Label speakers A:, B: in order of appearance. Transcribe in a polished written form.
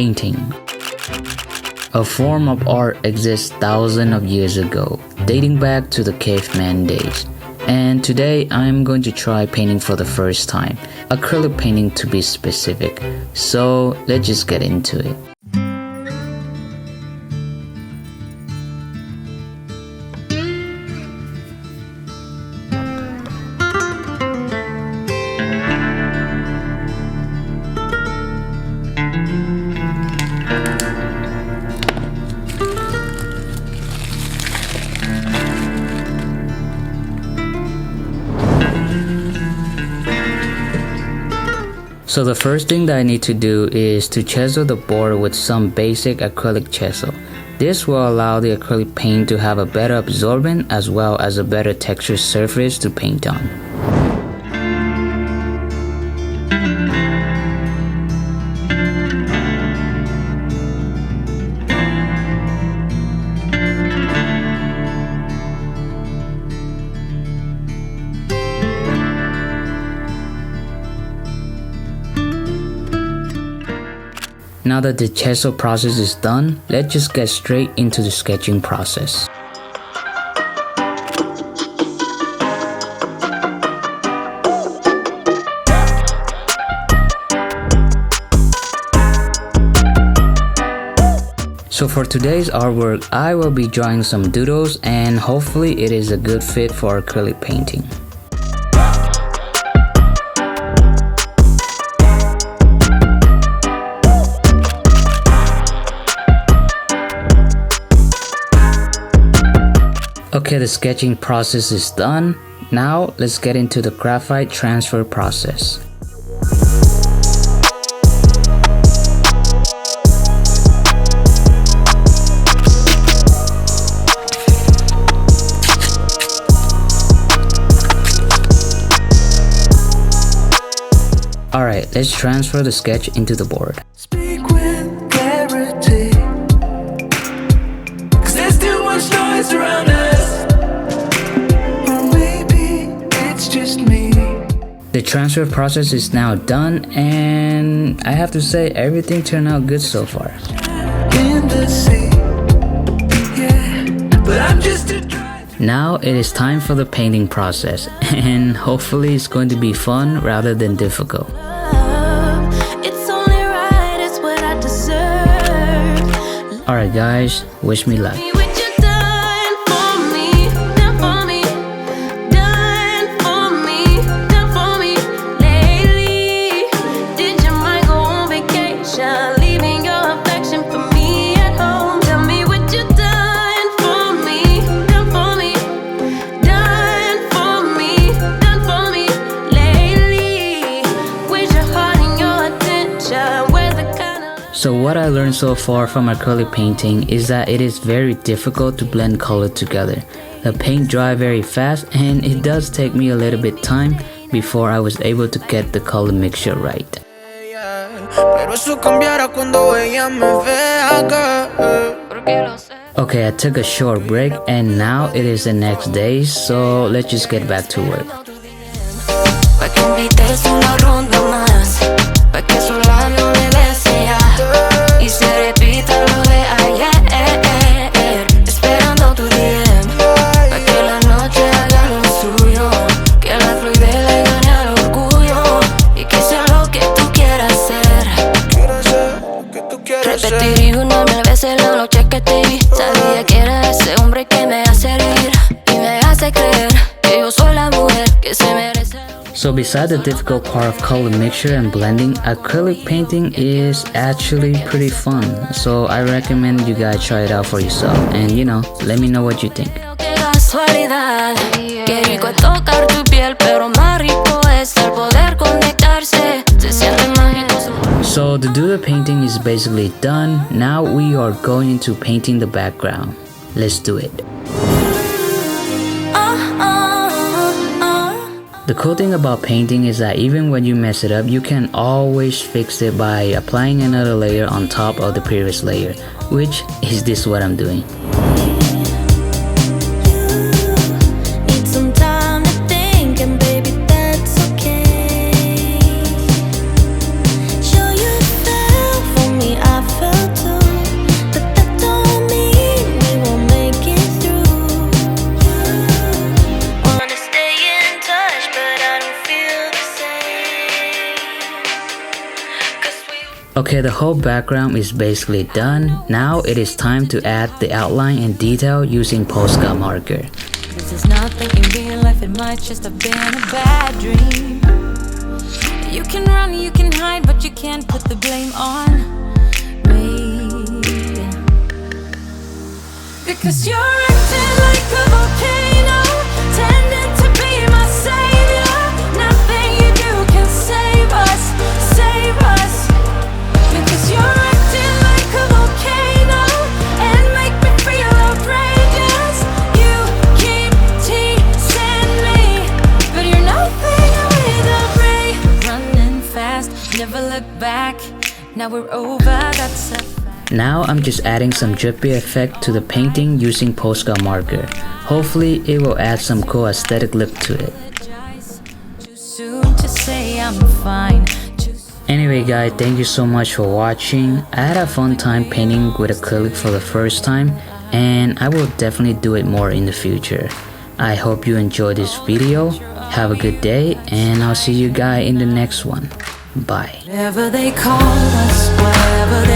A: Painting. A form of art exists thousands of years ago, dating back to the caveman days. And today I'm going to try painting for the first time, acrylic painting to be specific. So let's just get into it. So the first thing that I need to do is to chisel the board with some basic acrylic chisel. This will allow the acrylic paint to have a better absorbent as well as a better texture surface to paint on. Now that the chisel process is done, let's just get straight into the sketching process. So for today's artwork, I will be drawing some doodles and hopefully it is a good fit for acrylic painting. Okay, the sketching process is done. Now let's get into the graphite transfer process. Alright, let's transfer the sketch into the board.
B: Speak with clarity, 'cause there's too much noise around us.
A: The transfer process is now done and I have to say everything turned out good so far. Now it is time for the painting process and hopefully it's going to be fun rather than difficult. Alright guys, wish me luck. So what I learned so far from acrylic painting is that it is very difficult to blend color together. The paint dries very fast and it does take me a little bit time before I was able to get the color mixture right. Okay, I took a short break and now it is the next day, so let's just get back to work. So besides the difficult part of color mixture and blending, acrylic painting is actually pretty fun. So I recommend you guys try it out for yourself and let me know what you think. So the doodle painting is basically done. Now we are going into painting the background. Let's do it. The cool thing about painting is that even when you mess it up, you can always fix it by applying another layer on top of the previous layer, which is this what I'm doing.
C: Show you feel for me, I
A: Okay, the whole background is basically done. Now it is time to add the outline and detail using Posca marker.
C: This is nothing in real life, it might just have been a bad dream. You can run, you can hide, but you can't put the blame on me. Because you're acting like a volcano, tending to be my savior. Nothing you do can save us, save us. Because you're acting like a volcano and make me feel outrageous. You keep teasing me, but you're nothing without me. Running fast, never look back. Now we're over, that's a fact.
A: Now I'm just adding some drippy effect to the painting using Posca marker. Hopefully it will add some cool aesthetic look to it.
C: Too soon to say I'm fine.
A: Anyway guys, thank you so much for watching. I had a fun time painting with acrylic for the first time, and I will definitely do it more in the future. I hope you enjoyed this video. Have a good day, and I'll see you guys in the next one. Bye.
C: Whatever they call us, whatever